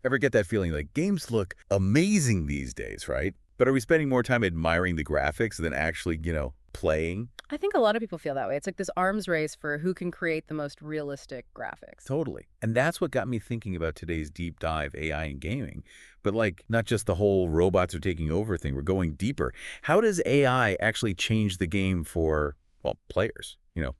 Ever get that feeling like games look amazing these days, right? But are we spending more time admiring the graphics than actually, playing? I think a lot of people feel that way. It's like this arms race for who can create the most realistic graphics. Totally. And that's what got me thinking about today's deep dive AI and gaming. But like, not just the whole robots are taking over thing, we're going deeper. How does AI actually change the game for, well, players?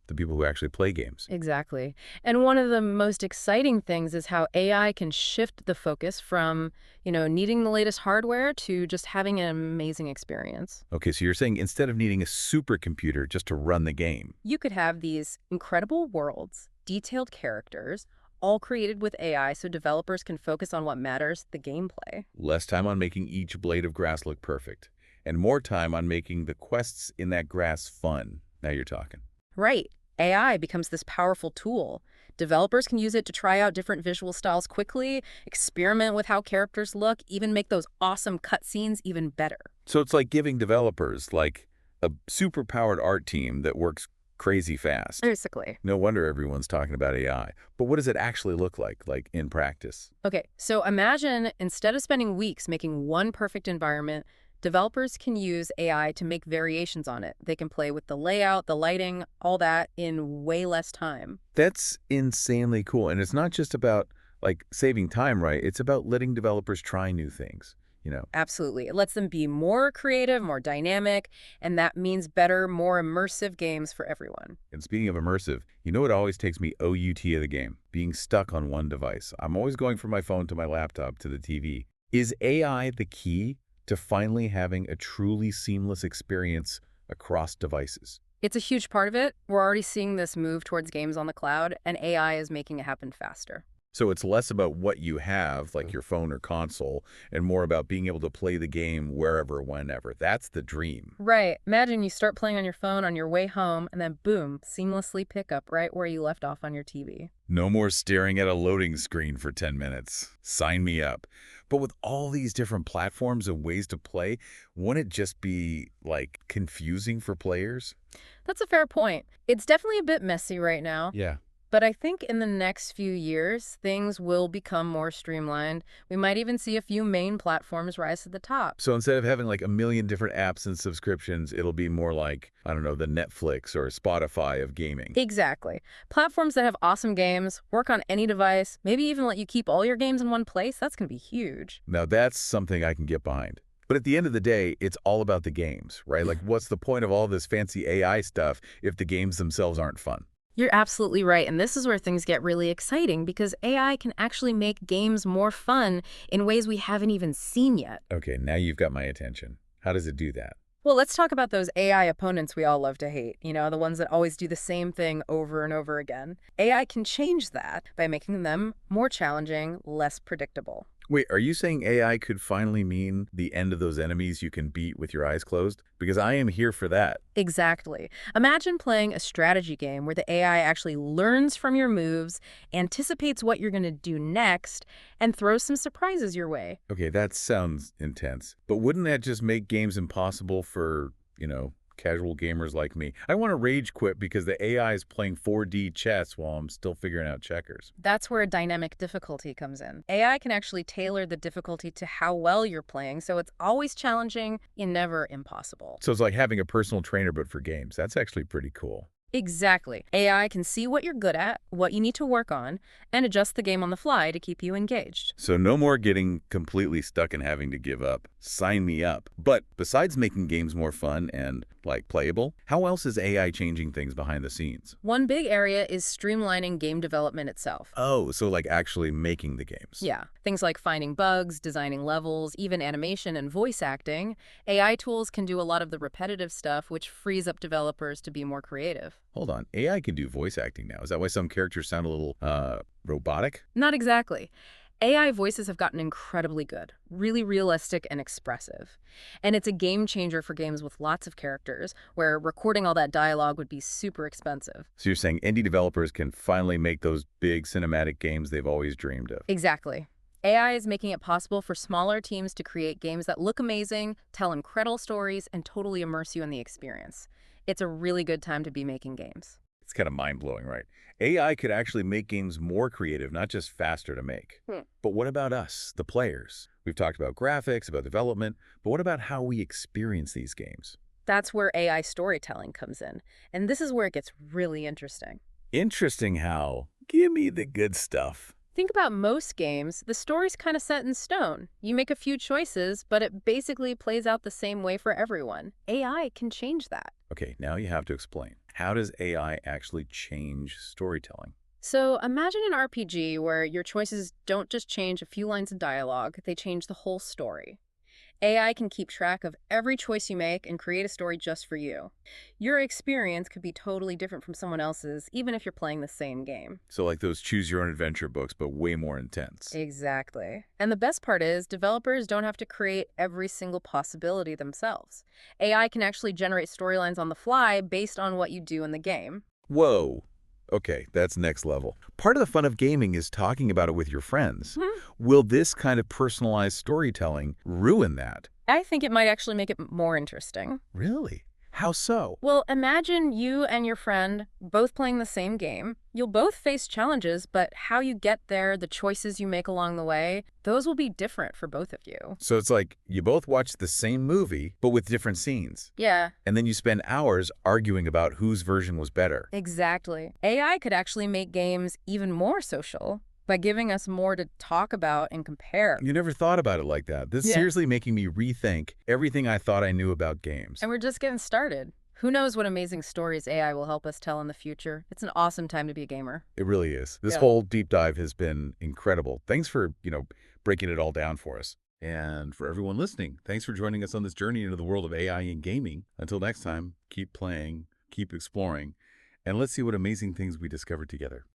The people who actually play games. Exactly. And one of the most exciting things is how AI can shift the focus from, needing the latest hardware to just having an amazing experience. Okay, so you're saying instead of needing a supercomputer just to run the game, You could have these incredible worlds, detailed characters, all created with AI so developers can focus on what matters, the gameplay. less time on making each blade of grass look perfect, and more time on making the quests in that grass fun. Now you're talking. Right. AI becomes this powerful tool. Developers can use it to try out different visual styles quickly, experiment with how characters look, even make those awesome cutscenes even better. So it's like giving developers like a super-powered art team that works crazy fast. Basically. No wonder everyone's talking about AI. But what does it actually look like in practice? Okay, so imagine instead of spending weeks making one perfect environment, developers can use AI to make variations on it. They can play with the layout, the lighting, all that in way less time. That's insanely cool. And it's not just about like saving time, right? It's about letting developers try new things. Absolutely. It lets them be more creative, more dynamic, and that means better, more immersive games for everyone. And speaking of immersive, it always takes me OUT of the game, being stuck on one device. I'm always going from my phone to my laptop to the TV. Is AI the key to finally having a truly seamless experience across devices? It's a huge part of it. We're already seeing this move towards games on the cloud, and AI is making it happen faster. So it's less about what you have, like your phone or console, and more about being able to play the game wherever, whenever. That's the dream. Right. Imagine you start playing on your phone on your way home, and then boom, seamlessly pick up right where you left off on your TV. No more staring at a loading screen for 10 minutes. Sign me up. But with all these different platforms and ways to play, wouldn't it just be, like, confusing for players? That's a fair point. It's definitely a bit messy right now. Yeah. But I think in the next few years, things will become more streamlined. We might even see a few main platforms rise to the top. So instead of having like a million different apps and subscriptions, it'll be more like, I don't know, the Netflix or Spotify of gaming. Exactly. Platforms that have awesome games, work on any device, maybe even let you keep all your games in one place, that's going to be huge. Now that's something I can get behind. But at the end of the day, it's all about the games, right? Like, what's the point of all this fancy AI stuff if the games themselves aren't fun? You're absolutely right, and this is where things get really exciting because AI can actually make games more fun in ways we haven't even seen yet. Okay, now you've got my attention. How does it do that? Well, let's talk about those AI opponents we all love to hate, the ones that always do the same thing over and over again. AI can change that by making them more challenging, less predictable. Wait, are you saying AI could finally mean the end of those enemies you can beat with your eyes closed? Because I am here for that. Exactly. Imagine playing a strategy game where the AI actually learns from your moves, anticipates what you're going to do next, and throws some surprises your way. Okay, that sounds intense. But wouldn't that just make games impossible for, casual gamers like me? I want to rage quit because the AI is playing 4D chess while I'm still figuring out checkers. That's where dynamic difficulty comes in. AI can actually tailor the difficulty to how well you're playing, so it's always challenging and never impossible. So it's like having a personal trainer, but for games. That's actually pretty cool. Exactly. AI can see what you're good at, what you need to work on, and adjust the game on the fly to keep you engaged. So no more getting completely stuck and having to give up. Sign me up. But besides making games more fun and, like, playable, how else is AI changing things behind the scenes? One big area is streamlining game development itself. Oh, so like actually making the games. Yeah, things like finding bugs, designing levels, even animation and voice acting. AI tools can do a lot of the repetitive stuff, which frees up developers to be more creative. Hold on, AI can do voice acting now. Is that why some characters sound a little, robotic? Not exactly. AI voices have gotten incredibly good, really realistic and expressive. And it's a game changer for games with lots of characters, where recording all that dialogue would be super expensive. So you're saying indie developers can finally make those big cinematic games they've always dreamed of. Exactly. AI is making it possible for smaller teams to create games that look amazing, tell incredible stories, and totally immerse you in the experience. It's a really good time to be making games. It's kind of mind-blowing, right? AI could actually make games more creative, not just faster to make. But what about us, the players? We've talked about graphics, about development, but what about how we experience these games? That's where AI storytelling comes in. And this is where it gets really interesting. Interesting how. Give me the good stuff. Think about most games, the story's kind of set in stone. You make a few choices, but it basically plays out the same way for everyone. AI can change that. Okay, now you have to explain. How does AI actually change storytelling? So imagine an RPG where your choices don't just change a few lines of dialogue, they change the whole story. AI can keep track of every choice you make and create a story just for you. Your experience could be totally different from someone else's, even if you're playing the same game. So like those choose-your-own-adventure books, but way more intense. Exactly. And the best part is, developers don't have to create every single possibility themselves. AI can actually generate storylines on the fly based on what you do in the game. Whoa. Okay, that's next level. Part of the fun of gaming is talking about it with your friends. Will this kind of personalized storytelling ruin that? I think it might actually make it more interesting. Really? How so? Well, imagine you and your friend both playing the same game. You'll both face challenges, but how you get there, the choices you make along the way, those will be different for both of you. So it's like you both watch the same movie, but with different scenes. Yeah, And then you spend hours arguing about whose version was better. exactly. AI could actually make games even more social by giving us more to talk about and compare. You never thought about it like that. This is Yeah. seriously making me rethink everything I thought I knew about games. And we're just getting started. Who knows what amazing stories AI will help us tell in the future? It's an awesome time to be a gamer. It really is. This Yeah. whole deep dive has been incredible. Thanks for, breaking it all down for us. And for everyone listening, thanks for joining us on this journey into the world of AI and gaming. Until next time, keep playing, keep exploring, and let's see what amazing things we discover together.